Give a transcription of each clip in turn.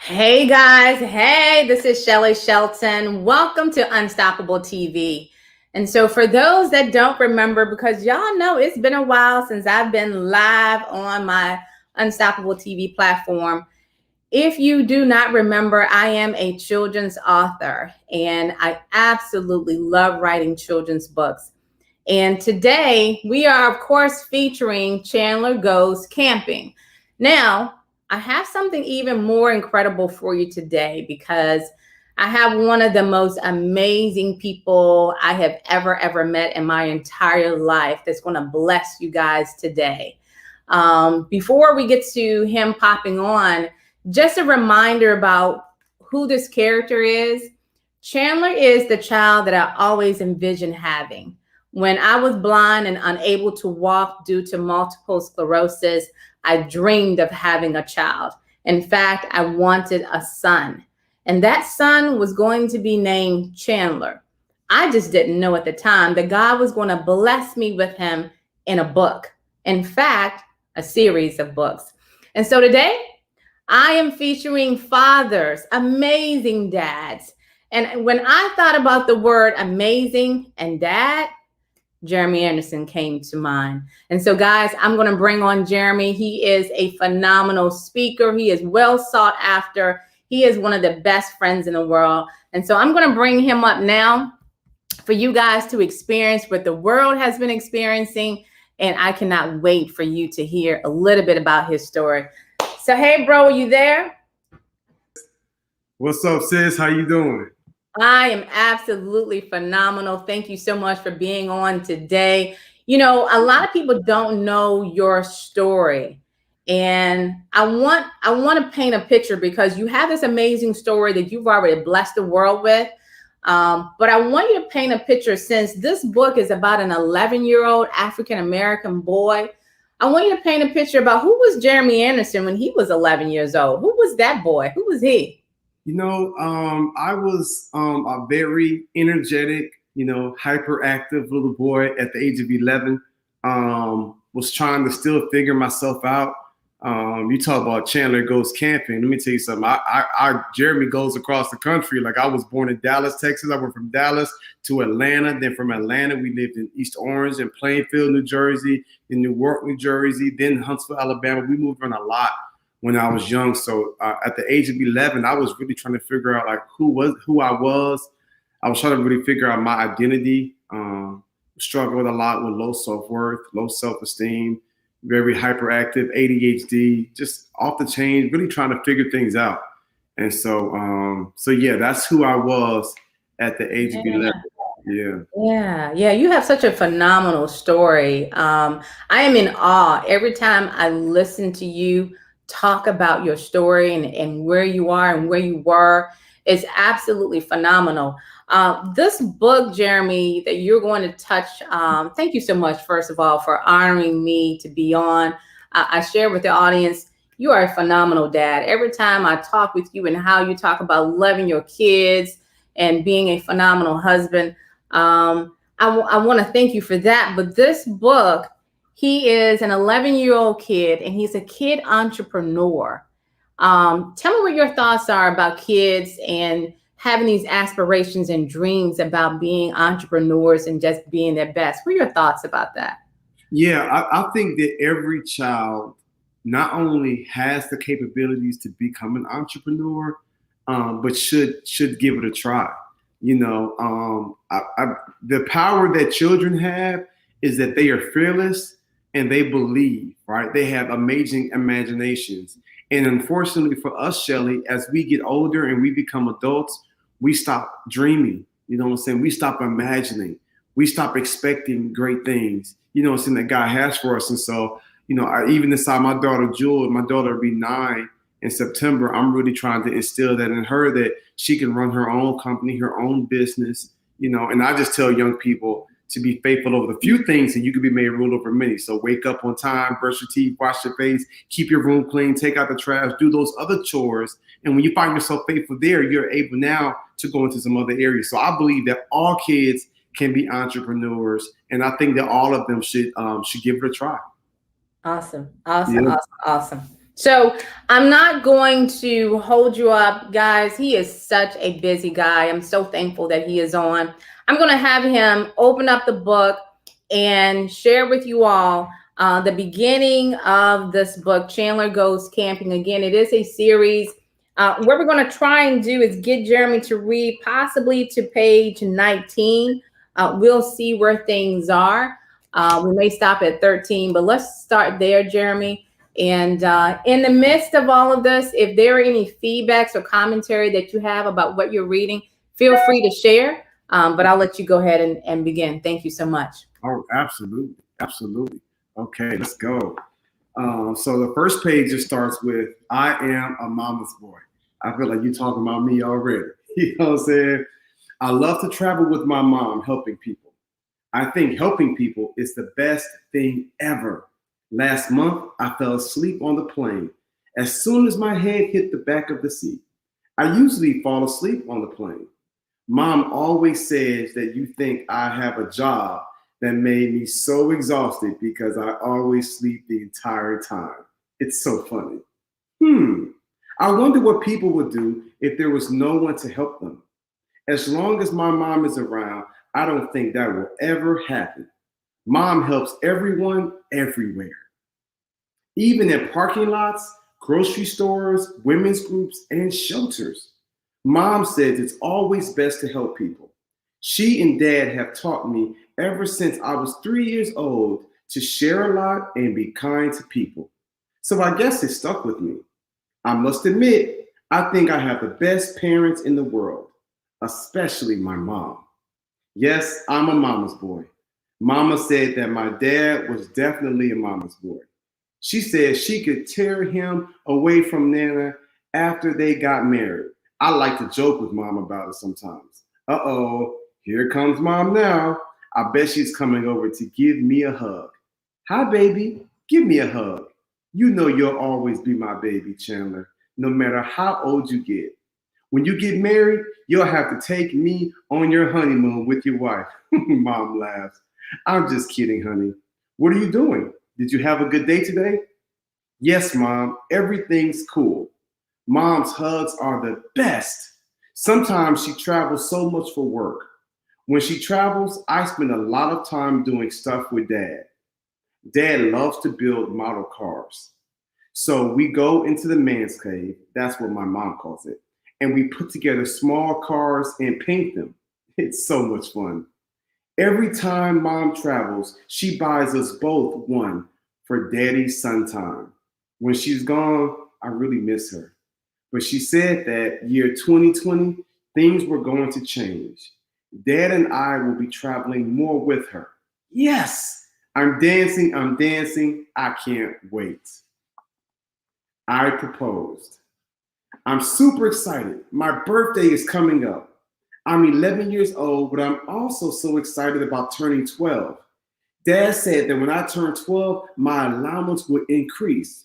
Hey guys, hey, this is Shelly Shelton. Welcome to Unstoppable TV. And so, for those that don't remember, because y'all know it's been a while since I've been live on my Unstoppable TV platform. If you do not remember, I am a children's author and I absolutely love writing children's books. And today we are, of course, featuring Chandler Goes Camping. Now, I have something even more incredible for you today because I have one of the most amazing people I have ever met in my entire life that's going to bless you guys today. Before we get to him popping on, just a reminder about who this character is. Chandler is the child that I always envisioned having. When I was blind and unable to walk due to multiple sclerosis, I dreamed of having a child. In fact, I wanted a son. And that son was going to be named Chandler. I just didn't know at the time that God was going to bless me with him in a book. In fact, a series of books. And so today, I am featuring fathers, amazing dads. And when I thought about the word amazing and dad, Jeremy Anderson came to mind. And so, guys, I'm going to bring on Jeremy. He is a phenomenal speaker. He is well sought after. He is one of the best friends in the world. And so I'm going to bring him up now for you guys to experience what the world has been experiencing. And I cannot wait for you to hear a little bit about his story. So, hey, bro, are you there? What's up, sis? How you doing? I am absolutely phenomenal. Thank you so much for being on today. You know, a lot of people don't know your story. And I want to paint a picture because you have this amazing story that you've already blessed the world with. But I want you to paint a picture since this book is about an 11-year-old African-American boy. I want you to paint a picture about who was Jeremy Anderson when he was 11 years old. Who was that boy? Who was he? I was a very energetic, hyperactive little boy at the age of 11. Was trying to still figure myself out. You talk about Chandler Goes Camping. Let me tell you something. Jeremy goes across the country. Like, I was born in Dallas, Texas. I went from Dallas to Atlanta. Then from Atlanta, we lived in East Orange and Plainfield, New Jersey, in Newark, New Jersey, then Huntsville, Alabama. We moved around a lot when I was young. So at the age of 11, I was really trying to figure out like who I was. I was trying to really figure out my identity. Struggled a lot with low self-worth, low self-esteem, very hyperactive, ADHD, just off the chain, really trying to figure things out. And so yeah, that's who I was at the age of 11. Yeah. You have such a phenomenal story. I am in awe every time I listen to you talk about your story and where you are and where you were. It's absolutely phenomenal. This book, Jeremy, that you're going to touch, thank you so much, first of all, for honoring me to be on. I share with the audience, you are a phenomenal dad. Every time I talk with you and how you talk about loving your kids and being a phenomenal husband, I want to thank you for that. But this book, he is an 11-year-old kid and he's a kid entrepreneur. Tell me what your thoughts are about kids and having these aspirations and dreams about being entrepreneurs and just being their best. What are your thoughts about that? Yeah, I think that every child not only has the capabilities to become an entrepreneur, but should give it a try. The power that children have is that they are fearless and they believe, right? They have amazing imaginations. And unfortunately for us, Shelly, as we get older and we become adults, we stop dreaming. You know what I'm saying? We stop imagining. We stop expecting great things, that God has for us. And so, even inside my daughter, Jewel, my daughter will be 9 in September. I'm really trying to instill that in her, that she can run her own company, her own business, and I just tell young people to be faithful over the few things and you can be made rule over many. So wake up on time, brush your teeth, wash your face, keep your room clean, take out the trash, do those other chores. And when you find yourself faithful there, you're able now to go into some other areas. So I believe that all kids can be entrepreneurs. And I think that all of them should give it a try. Awesome. Yeah. So I'm not going to hold you up, guys. He is such a busy guy. I'm so thankful that he is on. I'm going to have him open up the book and share with you all the beginning of this book, Chandler Goes Camping. Again, it is a series. What we're going to try and do is get Jeremy to read possibly to page 19. We'll see where things are. We may stop at 13, but let's start there, Jeremy. And in the midst of all of this, if there are any feedbacks or commentary that you have about what you're reading, feel free to share. But I'll let you go ahead and begin. Thank you so much. Oh, absolutely. Absolutely. Okay, let's go. So the first page just starts with, I am a mama's boy. I feel like you're talking about me already. You know what I'm saying? I love to travel with my mom, helping people. I think helping people is the best thing ever. Last month, I fell asleep on the plane. As soon as my head hit the back of the seat, I usually fall asleep on the plane. Mom always says that you think I have a job that made me so exhausted because I always sleep the entire time. It's so funny. I wonder what people would do if there was no one to help them. As long as my mom is around, I don't think that will ever happen. Mom helps everyone everywhere. Even in parking lots, grocery stores, women's groups, and shelters. Mom says it's always best to help people. She and Dad have taught me ever since I was 3 years old to share a lot and be kind to people. So I guess it stuck with me. I must admit, I think I have the best parents in the world, especially my mom. Yes, I'm a mama's boy. Mama said that my dad was definitely a mama's boy. She said she could tear him away from Nana after they got married. I like to joke with Mom about it sometimes. Uh-oh, here comes Mom now. I bet she's coming over to give me a hug. Hi, baby. Give me a hug. You know you'll always be my baby, Chandler, no matter how old you get. When you get married, you'll have to take me on your honeymoon with your wife. Mom laughs. I'm just kidding, honey. What are you doing? Did you have a good day today? Yes, Mom. Everything's cool. Mom's hugs are the best. Sometimes she travels so much for work. When she travels, I spend a lot of time doing stuff with Dad. Dad loves to build model cars. So we go into the man's cave, that's what my mom calls it, and we put together small cars and paint them. It's so much fun. Every time Mom travels, she buys us both one for Daddy's son time. When she's gone, I really miss her. But she said that year 2020, things were going to change. Dad and I will be traveling more with her. Yes, I'm dancing, I can't wait. I proposed. I'm super excited. My birthday is coming up. I'm 11 years old, but I'm also so excited about turning 12. Dad said that when I turn 12, my allowance would increase.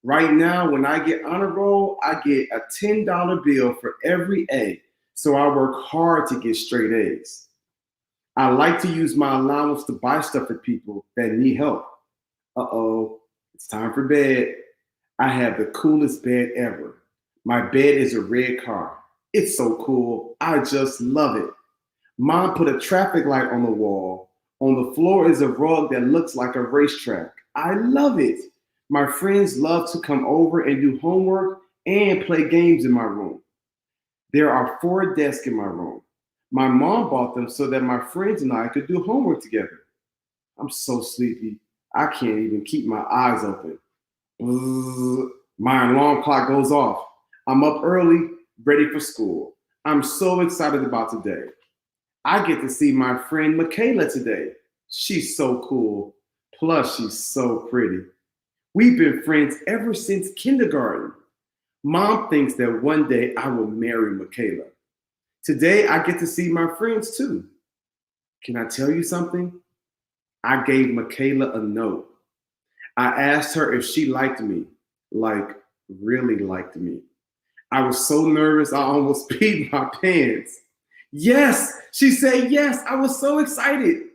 Right now, when I get honor roll, I get a $10 bill for every A. So I work hard to get straight A's. I like to use my allowance to buy stuff for people that need help. Uh-oh, it's time for bed. I have the coolest bed ever. My bed is a red car. It's so cool. I just love it. Mom put a traffic light on the wall. On the floor is a rug that looks like a racetrack. I love it. My friends love to come over and do homework and play games in my room. There are 4 desks in my room. My mom bought them so that my friends and I could do homework together. I'm so sleepy. I can't even keep my eyes open. My alarm clock goes off. I'm up early, ready for school. I'm so excited about today. I get to see my friend Michaela today. She's so cool. Plus, she's so pretty. We've been friends ever since kindergarten. Mom thinks that one day I will marry Michaela. Today, I get to see my friends too. Can I tell you something? I gave Michaela a note. I asked her if she liked me, like really liked me. I was so nervous, I almost peed my pants. Yes, she said yes. I was so excited.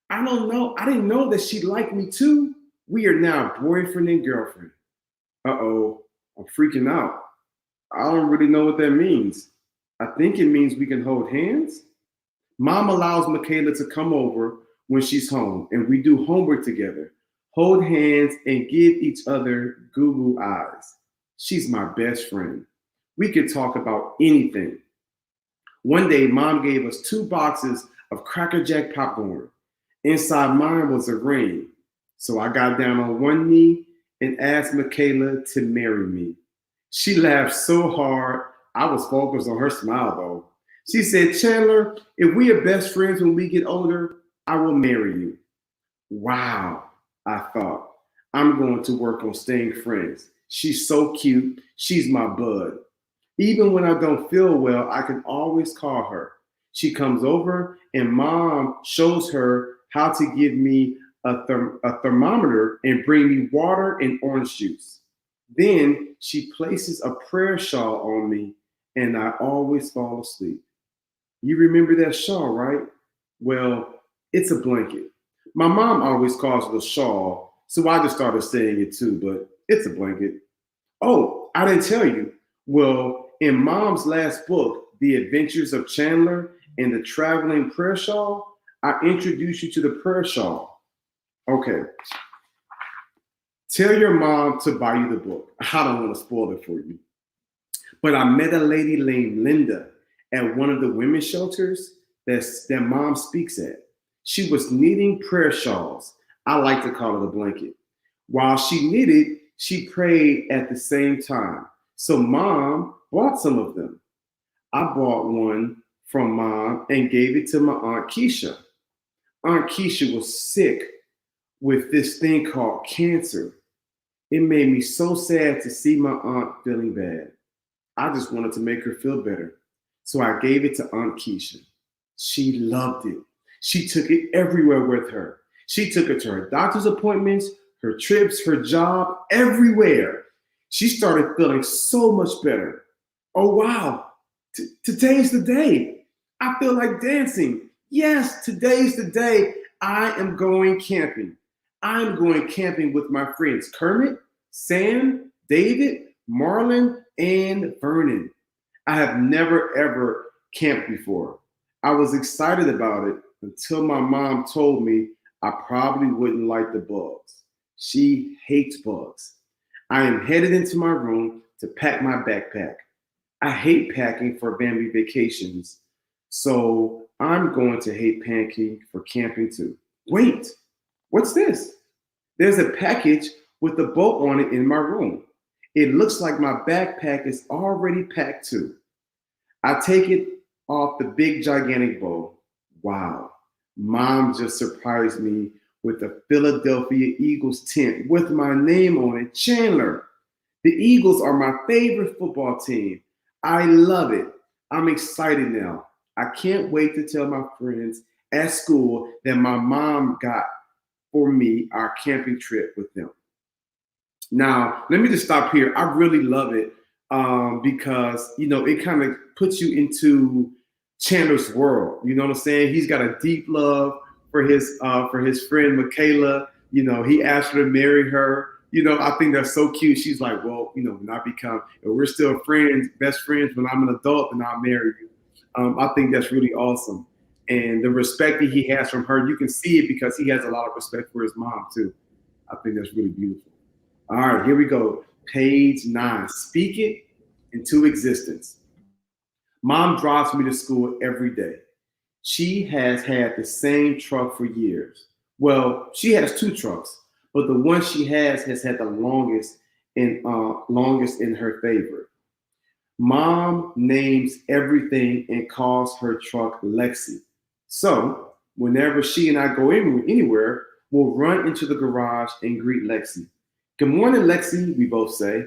I don't know. I didn't know that she liked me too. We are now boyfriend and girlfriend. Uh-oh, I'm freaking out. I don't really know what that means. I think it means we can hold hands. Mom allows Michaela to come over when she's home, and we do homework together, hold hands, and give each other goo eyes. She's my best friend. We could talk about anything. One day, Mom gave us 2 boxes of Cracker Jack popcorn. Inside mine was a ring. So I got down on one knee and asked Michaela to marry me. She laughed so hard, I was focused on her smile though. She said, Chandler, if we are best friends when we get older, I will marry you. Wow, I thought. I'm going to work on staying friends. She's so cute. She's my bud. Even when I don't feel well, I can always call her. She comes over and mom shows her how to give me a thermometer and bring me water and orange juice. Then she places a prayer shawl on me and I always fall asleep. You remember that shawl, right? Well, it's a blanket. My mom always calls it a shawl, so I just started saying it too, but it's a blanket. Oh, I didn't tell you. Well, in mom's last book, The Adventures of Chandler and the Traveling Prayer Shawl, I introduced you to the prayer shawl. Okay. Tell your mom to buy you the book. I don't want to spoil it for you. But I met a lady named Linda at one of the women's shelters that mom speaks at. She was knitting prayer shawls. I like to call it a blanket. While she knitted, she prayed at the same time. So mom bought some of them. I bought one from mom and gave it to my Aunt Keisha. Aunt Keisha was sick with this thing called cancer. It made me so sad to see my aunt feeling bad. I just wanted to make her feel better. So I gave it to Aunt Keisha. She loved it. She took it everywhere with her. She took it to her doctor's appointments, her trips, her job, everywhere. She started feeling so much better. Oh, wow. Today's the day. I feel like dancing. Yes, today's the day. I am going camping. I'm going camping with my friends Kermit, Sam, David, Marlon, and Vernon. I have never ever camped before. I was excited about it until my mom told me I probably wouldn't like the bugs. She hates bugs. I am headed into my room to pack my backpack. I hate packing for family vacations, so I'm going to hate packing for camping too. Wait, what's this? There's a package with a bow on it in my room. It looks like my backpack is already packed too. I take it off the big gigantic bow. Wow, mom just surprised me with a Philadelphia Eagles tent with my name on it, Chandler. The Eagles are my favorite football team. I love it. I'm excited now. I can't wait to tell my friends at school that my mom got for me our camping trip with them. Now, let me just stop here. I really love it because, it kind of puts you into Chandler's world. You know what I'm saying? He's got a deep love for his friend Michaela. He asked her to marry her. I think that's so cute. She's like, well, when I become, if we're still friends, best friends, when I'm an adult, then I'll marry you. I think that's really awesome. And the respect that he has from her, you can see it because he has a lot of respect for his mom too. I think that's really beautiful. All right, here we go. Page 9. Speak it into existence. Mom drives me to school every day. She has had the same truck for years. Well, she has 2 trucks, but the one she has had the longest in her favor. Mom names everything and calls her truck Lexi. So whenever she and I go anywhere, we'll run into the garage and greet Lexi. Good morning, Lexi, we both say.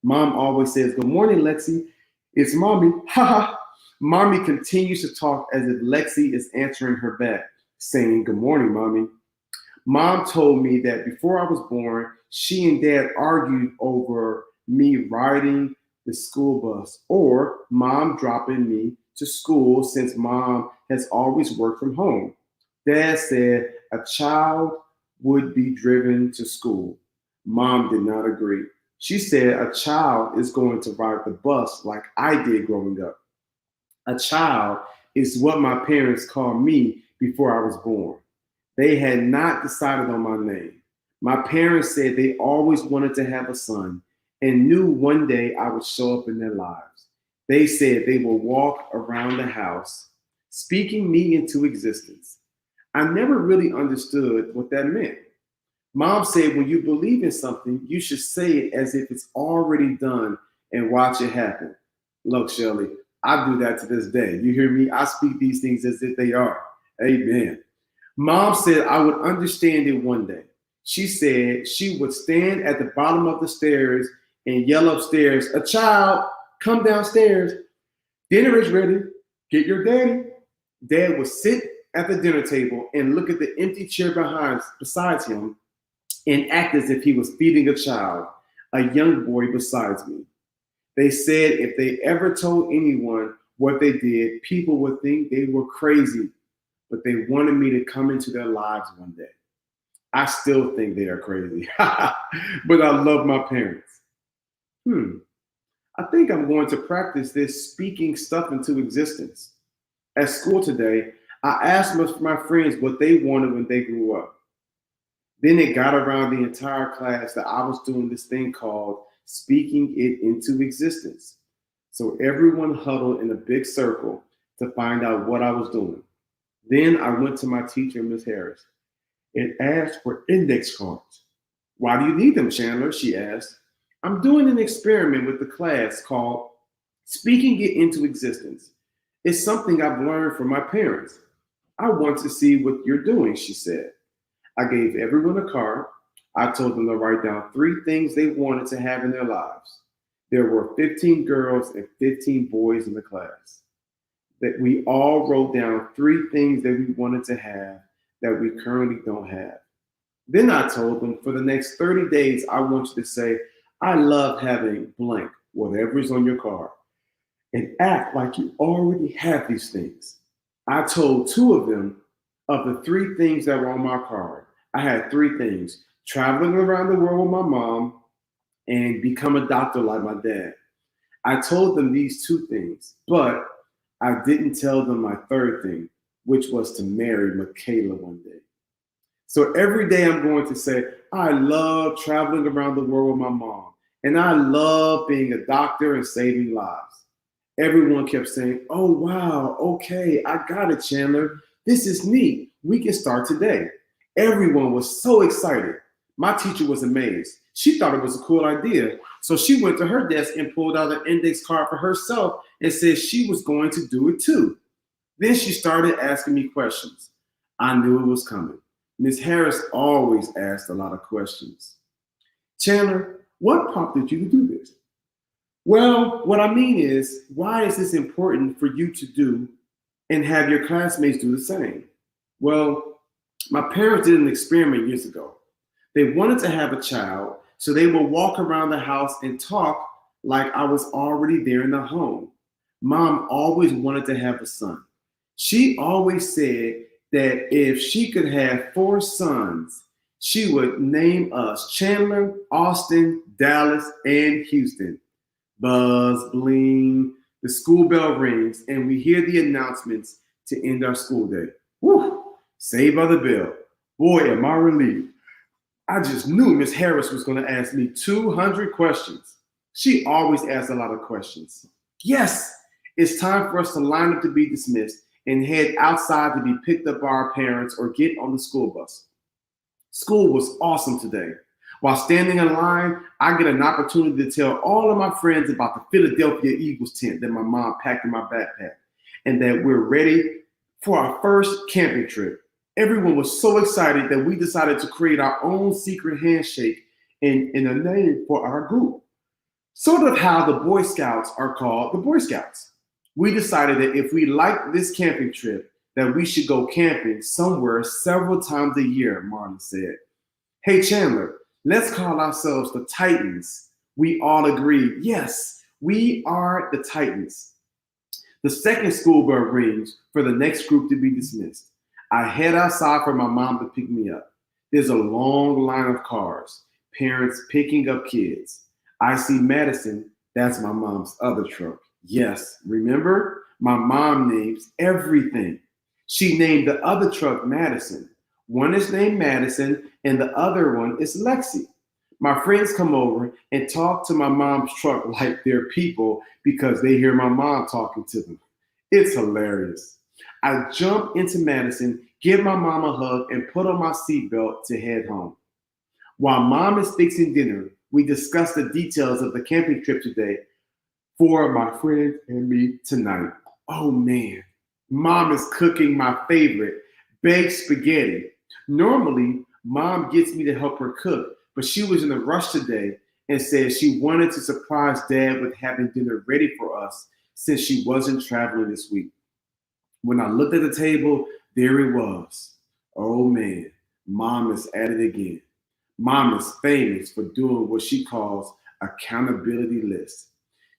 Mom always says, good morning, Lexi. It's mommy. Ha. Mommy continues to talk as if Lexi is answering her back, saying, good morning, mommy. Mom told me that before I was born, she and dad argued over me riding the school bus or mom dropping me to school since mom has always worked from home. Dad said a child would be driven to school. Mom did not agree. She said, a child is going to ride the bus like I did growing up. A child is what my parents called me before I was born. They had not decided on my name. My parents said they always wanted to have a son and knew one day I would show up in their lives. They said they will walk around the house, speaking me into existence. I never really understood what that meant. Mom said when you believe in something, you should say it as if it's already done and watch it happen. Look, Shelly, I do that to this day. You hear me? I speak these things as if they are. Amen. Mom said I would understand it one day. She said she would stand at the bottom of the stairs and yell upstairs, a child, come downstairs. Dinner is ready. Get your daddy. Dad would sit at the dinner table and look at the empty chair beside him and act as if he was feeding a child, a young boy besides me. They said if they ever told anyone what they did, people would think they were crazy, but they wanted me to come into their lives one day. I still think they are crazy, but I love my parents. I think I'm going to practice this speaking stuff into existence. At school today, I asked my friends what they wanted when they grew up. Then it got around the entire class that I was doing this thing called speaking it into existence. So everyone huddled in a big circle to find out what I was doing. Then I went to my teacher, Miss Harris, and asked for index cards. Why do you need them, Chandler? She asked. I'm doing an experiment with the class called Speaking It Into Existence. It's something I've learned from my parents. I want to see what you're doing, she said. I gave everyone a card. I told them to write down 3 things they wanted to have in their lives. There were 15 girls and 15 boys in the class. That we all wrote down 3 things that we wanted to have that we currently don't have. Then I told them for the next 30 days, I want you to say, I love having blank, whatever is on your card, and act like you already have these things. I told 2 of them of the 3 things that were on my card. I had 3 things: traveling around the world with my mom and become a doctor like my dad. I told them these 2 things, but I didn't tell them my 3rd thing, which was to marry Michaela one day. So every day I'm going to say, I love traveling around the world with my mom, and I love being a doctor and saving lives. Everyone kept saying, oh, wow, okay, I got it, Chandler. This is neat. We can start today. Everyone was so excited. My teacher was amazed. She thought it was a cool idea. So she went to her desk and pulled out an index card for herself and said she was going to do it too. Then she started asking me questions. I knew it was coming. Miss Harris always asked a lot of questions. Chandler, what prompted you to do this? Well, what I mean is, why is this important for you to do and have your classmates do the same? Well, my parents did an experiment years ago. They wanted to have a child, so they would walk around the house and talk like I was already there in the home. Mom always wanted to have a son. She always said that if she could have 4 sons, she would name us Chandler, Austin, Dallas, and Houston. Buzz, bling, the school bell rings, and we hear the announcements to end our school day. Woo! Saved by the bell. Boy, am I relieved. I just knew Miss Harris was going to ask me 200 questions. She always asks a lot of questions. Yes, it's time for us to line up to be dismissed and head outside to be picked up by our parents or get on the school bus. School was awesome today. While standing in line, I get an opportunity to tell all of my friends about the Philadelphia Eagles tent that my mom packed in my backpack and that we're ready for our first camping trip. Everyone was so excited that we decided to create our own secret handshake in a name for our group. Sort of how the Boy Scouts are called the Boy Scouts. We decided that if we liked this camping trip, that we should go camping somewhere several times a year, Marlon said. Hey, Chandler, let's call ourselves the Titans. We all agreed, yes, we are the Titans. The second school bell rings for the next group to be dismissed. I head outside for my mom to pick me up. There's a long line of cars, parents picking up kids. I see Madison. That's my mom's other truck. Yes, remember? My mom names everything. She named the other truck Madison. One is named Madison, and the other one is Lexi. My friends come over and talk to my mom's truck like they're people because they hear my mom talking to them. It's hilarious. I jump into Madison, give my mom a hug, and put on my seatbelt to head home. While mom is fixing dinner, we discuss the details of the camping trip today for my friends and me tonight. Oh man, mom is cooking my favorite, baked spaghetti. Normally, mom gets me to help her cook, but she was in a rush today and said she wanted to surprise dad with having dinner ready for us since she wasn't traveling this week. When I looked at the table, there it was. Oh man, mom is at it again. Mom is famous for doing what she calls accountability lists.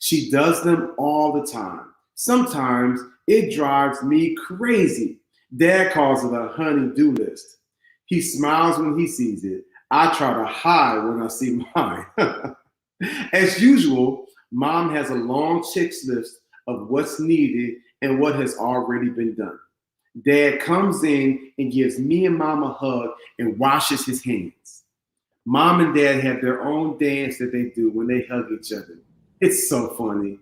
She does them all the time. Sometimes it drives me crazy. Dad calls it a honey-do list. He smiles when he sees it. I try to hide when I see mine. As usual, mom has a long checklist of what's needed and what has already been done. Dad comes in and gives me and mom a hug and washes his hands. Mom and dad have their own dance that they do when they hug each other. It's so funny.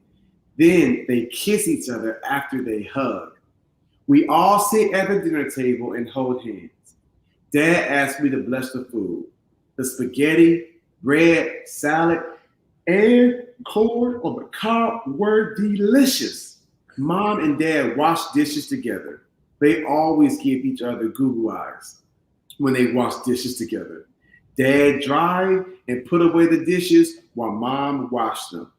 Then they kiss each other after they hug. We all sit at the dinner table and hold hands. Dad asked me to bless the food. The spaghetti, bread, salad, and corn on the cob were delicious. Mom and dad wash dishes together. They always give each other Google eyes when they wash dishes together. Dad dried and put away the dishes while mom washed them.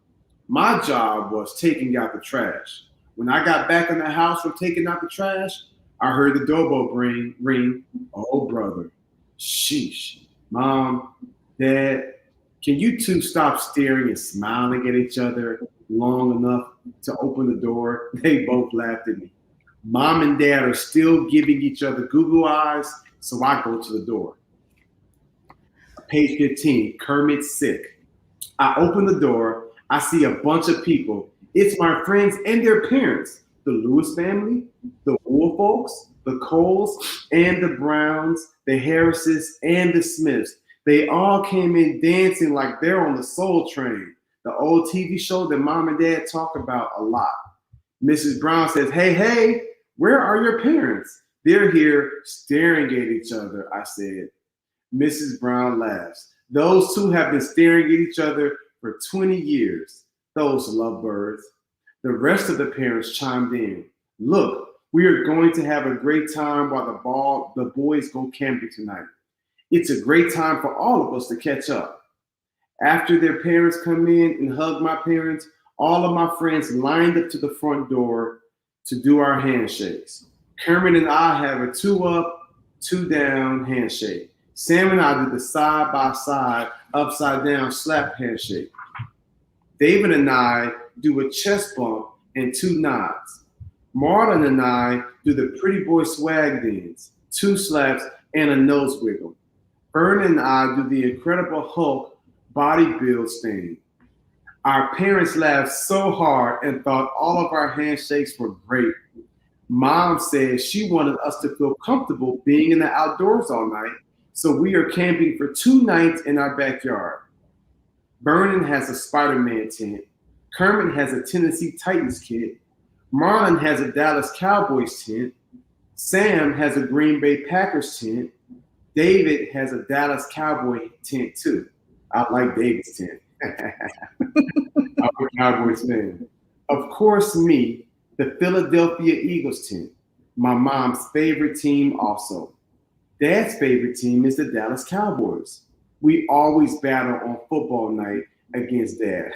My job was taking out the trash. When I got back in the house from taking out the trash, I heard the doorbell ring. Oh, brother. Sheesh. Mom, Dad, can you two stop staring and smiling at each other long enough to open the door? They both laughed at me. Mom and dad are still giving each other Google eyes, so I go to the door. Page 15, Kermit's sick. I open the door. I see a bunch of people. It's my friends and their parents, the Lewis family, the Wool folks, the Coles and the Browns, the Harrises and the Smiths. They all came in dancing like they're on the Soul Train, the old TV show that mom and dad talk about a lot. Mrs. Brown says, hey, where are your parents? They're here staring at each other, I said. Mrs. Brown laughs. Those two have been staring at each other for 20 years, those lovebirds. The rest of the parents chimed in. Look, we are going to have a great time while the boys go camping tonight. It's a great time for all of us to catch up. After their parents come in and hug my parents, all of my friends lined up to the front door to do our handshakes. Kermit and I have a 2 up, 2 down handshake. Sam and I do the side by side, upside down slap handshake. David and I do a chest bump and 2 nods. Marlon and I do the pretty boy swag dance, 2 slaps and a nose wiggle. Ern and I do the Incredible Hulk body build stand. Our parents laughed so hard and thought all of our handshakes were great. Mom said she wanted us to feel comfortable being in the outdoors all night, so we are camping for 2 nights in our backyard. Vernon has a Spider-Man tent. Kermit has a Tennessee Titans kit. Marlon has a Dallas Cowboys tent. Sam has a Green Bay Packers tent. David has a Dallas Cowboy tent too. I like David's tent. I'm a Cowboys fan. Of course, me, the Philadelphia Eagles tent. My mom's favorite team also. Dad's favorite team is the Dallas Cowboys. We always battle on football night against Dad.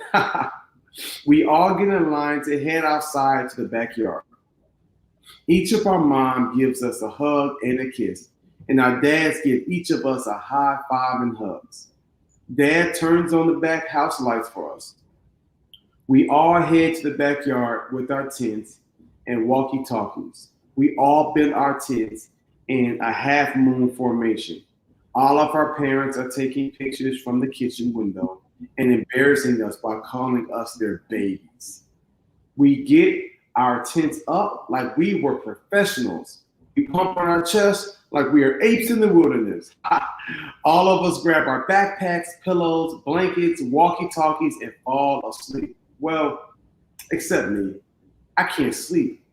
We all get in line to head outside to the backyard. Each of our mom gives us a hug and a kiss, and our dads give each of us a high five and hugs. Dad turns on the back house lights for us. We all head to the backyard with our tents and walkie-talkies. We all build our tents in a half moon formation. All of our parents are taking pictures from the kitchen window. and embarrassing us by calling us their babies. We get our tents up like we were professionals. We pump on our chest like we are apes in the wilderness. All of us grab our backpacks, pillows, blankets, walkie-talkies, and fall asleep. Well, except me. I can't sleep.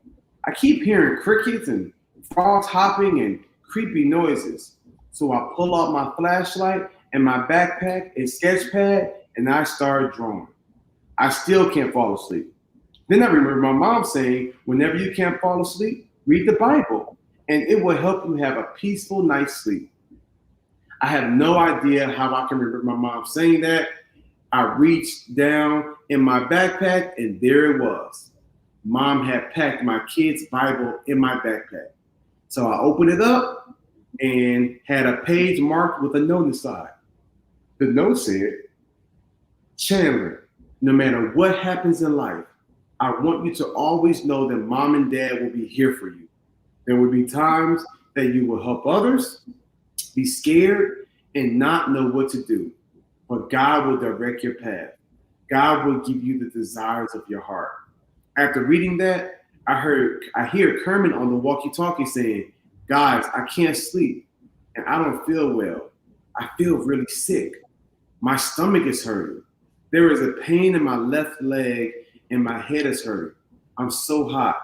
I keep hearing crickets and frogs hopping and creepy noises. So I pull out my flashlight and my backpack and sketch pad and I start drawing. I still can't fall asleep. Then I remember my mom saying, whenever you can't fall asleep, read the Bible and it will help you have a peaceful night's sleep. I have no idea how I can remember my mom saying that. I reached down in my backpack and there it was. Mom had packed my kid's Bible in my backpack. So I opened it up and had a page marked with a note inside. The note said, Chandler, no matter what happens in life, I want you to always know that mom and dad will be here for you. There will be times that you will help others, be scared, and not know what to do. But God will direct your path. God will give you the desires of your heart. After reading that, I hear Kermit on the walkie-talkie saying, guys, I can't sleep and I don't feel well. I feel really sick. My stomach is hurting. There is a pain in my left leg and my head is hurting. I'm so hot.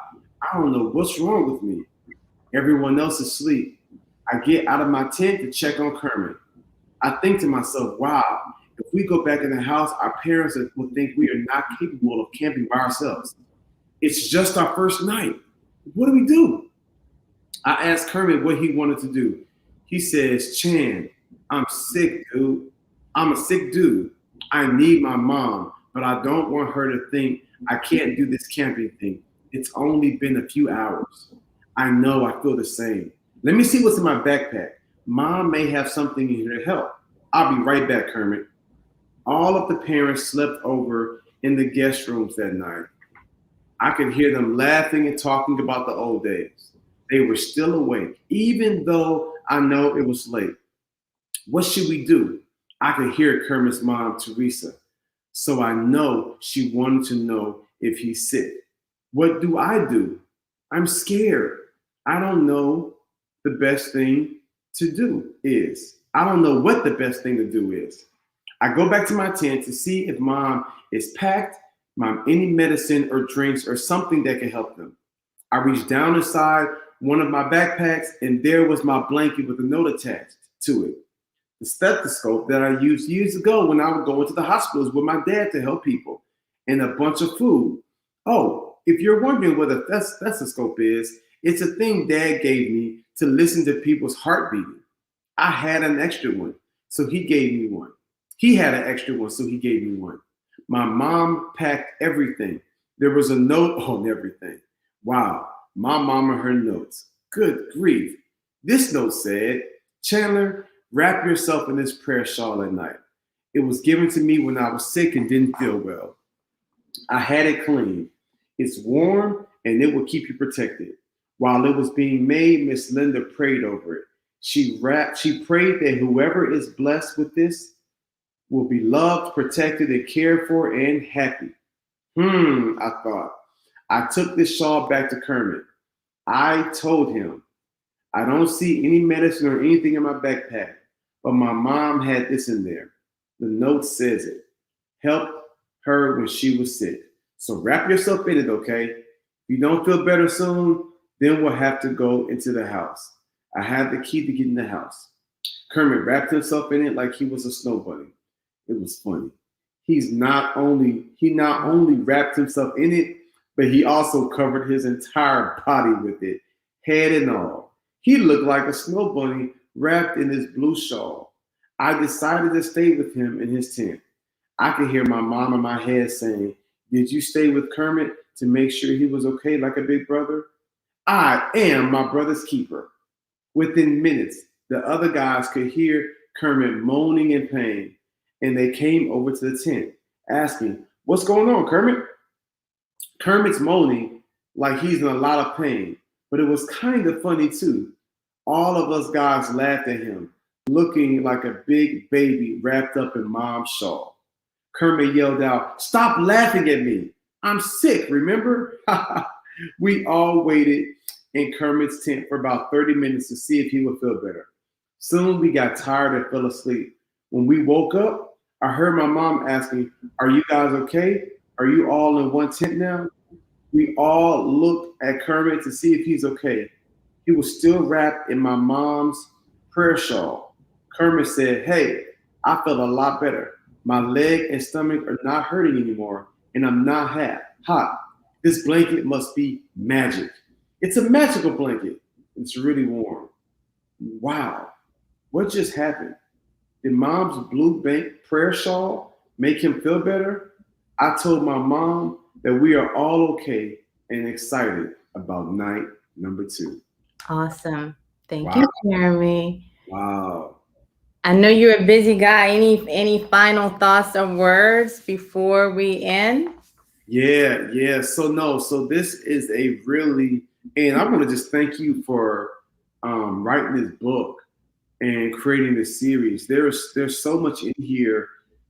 I don't know what's wrong with me. Everyone else is asleep. I get out of my tent to check on Kermit. I think to myself, wow, if we go back in the house, our parents will think we are not capable of camping by ourselves. It's just our first night. What do we do? I asked Kermit what he wanted to do. He says, Chan, I'm sick, dude. I'm a sick dude. I need my mom, but I don't want her to think I can't do this camping thing. It's only been a few hours. I know I feel the same. Let me see what's in my backpack. Mom may have something in here to help. I'll be right back, Kermit. All of the parents slept over in the guest rooms that night. I could hear them laughing and talking about the old days. They were still awake, even though I know it was late. What should we do? I could hear Kermit's mom, Teresa. So I know she wanted to know if he's sick. What do? I'm scared. I don't know the best thing to do is. I don't know what the best thing to do is. I go back to my tent to see if mom is packed, any medicine or drinks or something that can help them. I reached down inside one of my backpacks and there was my blanket with a note attached to it. The stethoscope that I used years ago when I would go into the hospitals with my dad to help people, and a bunch of food. Oh, if you're wondering what a stethoscope is, it's a thing Dad gave me to listen to people's heart beating. I had an extra one, so he gave me one. He had an extra one, so he gave me one. My mom packed everything. There was a note on everything. Wow, my mom and her notes. Good grief. This note said, Chandler, wrap yourself in this prayer shawl at night. It was given to me when I was sick and didn't feel well. I had it clean. It's warm and it will keep you protected. While it was being made, Miss Linda prayed over it. She prayed that whoever is blessed with this will be loved, protected, and cared for and happy. I thought. I took this shawl back to Kermit. I told him, I don't see any medicine or anything in my backpack, but my mom had this in there. The note says it. Helped her when she was sick. So wrap yourself in it, okay? If you don't feel better soon, then we'll have to go into the house. I have the key to get in the house. Kermit wrapped himself in it like he was a snow bunny. It was funny. He not only wrapped himself in it, but he also covered his entire body with it, head and all. He looked like a snow bunny wrapped in his blue shawl. I decided to stay with him in his tent. I could hear my mom in my head saying, did you stay with Kermit to make sure he was okay like a big brother? I am my brother's keeper. Within minutes, the other guys could hear Kermit moaning in pain, and they came over to the tent, asking, what's going on, Kermit? Kermit's moaning like he's in a lot of pain, but it was kind of funny too. All of us guys laughed at him, looking like a big baby wrapped up in mom's shawl. Kermit yelled out, "Stop laughing at me. I'm sick, remember?" We all waited in Kermit's tent for about 30 minutes to see if he would feel better. Soon we got tired and fell asleep. When we woke up, I heard my mom asking, "Are you guys okay? Are you all in one tent now?" We all looked at Kermit to see if he's okay. He was still wrapped in my mom's prayer shawl. Kermit said, "Hey, I feel a lot better. My leg and stomach are not hurting anymore, and I'm not hot. This blanket must be magic. It's a magical blanket. It's really warm." Wow, what just happened? Did mom's blue bank prayer shawl make him feel better? I told my mom that we are all okay and excited about night number 2. Awesome. Thank you, Jeremy. Wow. I know you're a busy guy. Any final thoughts or words before we end? Yeah. So this is a really, and I want to just thank you for writing this book and creating this series. There's so much in here,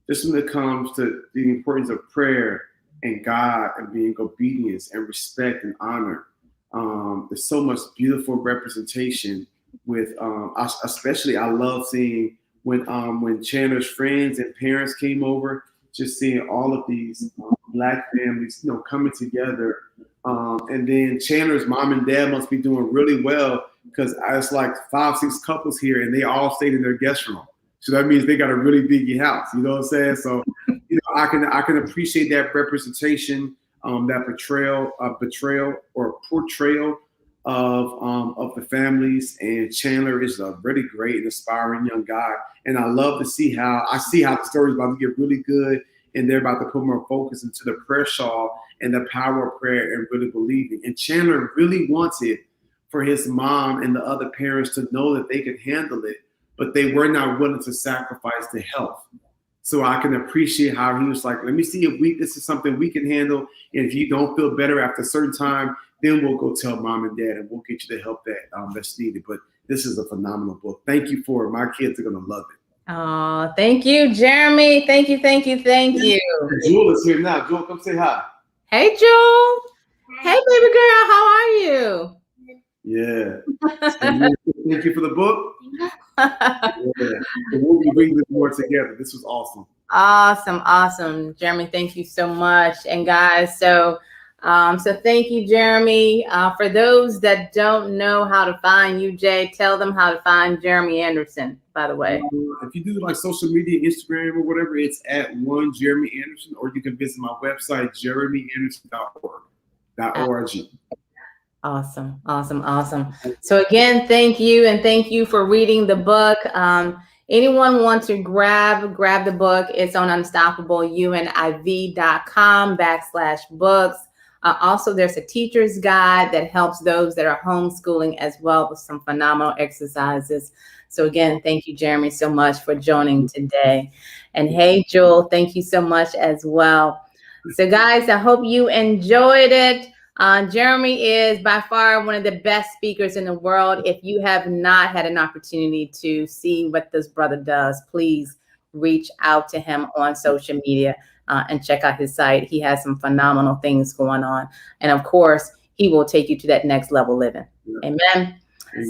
just when it comes to the importance of prayer and God and being obedience and respect and honor. There's so much beautiful representation with, especially I love seeing when Chandler's friends and parents came over, just seeing all of these Black families, coming together. And then Chandler's mom and dad must be doing really well because it's like 5-6 couples here and they all stayed in their guest room. So that means they got a really big house. You know what I'm saying? So, I can appreciate that representation, that betrayal or portrayal of the families. And Chandler is a really great and aspiring young guy. And I love to see how the story's about to get really good and they're about to put more focus into the prayer shawl and the power of prayer and really believing. And Chandler really wanted for his mom and the other parents to know that they could handle it, but they were not willing to sacrifice the health. So I can appreciate how he was like, let me see if this is something we can handle. And if you don't feel better after a certain time, then we'll go tell mom and dad and we'll get you the help that's needed. But this is a phenomenal book. Thank you for it. My kids are going to love it. Oh, thank you, Jeremy. Thank you. Jewel is here now. Jewel, come say hi. Hey, Jewel. Hey, baby girl. How are you? Yeah. Thank you for the book. Yeah. We'll be reading this more together. This was awesome. Awesome. Jeremy, thank you so much. And guys, so thank you, Jeremy. For those that don't know how to find you, Jay, tell them how to find Jeremy Anderson, by the way. If you do like social media, Instagram or whatever, it's at one Jeremy Anderson, or you can visit my website, jeremyanderson.org. Awesome. So again, thank you. And thank you for reading the book. Anyone want to grab the book? It's on unstoppableuniv.com/books. Also, there's a teacher's guide that helps those that are homeschooling as well with some phenomenal exercises. So again, thank you, Jeremy, so much for joining today. And hey, Joel, thank you so much as well. So guys, I hope you enjoyed it. Jeremy is by far one of the best speakers in the world. If you have not had an opportunity to see what this brother does, please reach out to him on social media and check out his site. He has some phenomenal things going on. And of course, he will take you to that next level living. Yeah. Amen.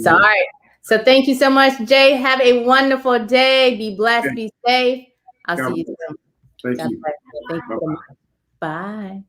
So, all right. So thank you so much, Jay. Have a wonderful day. Be blessed. Be safe. I'll see you soon. Thank you. Thank you so much. Bye.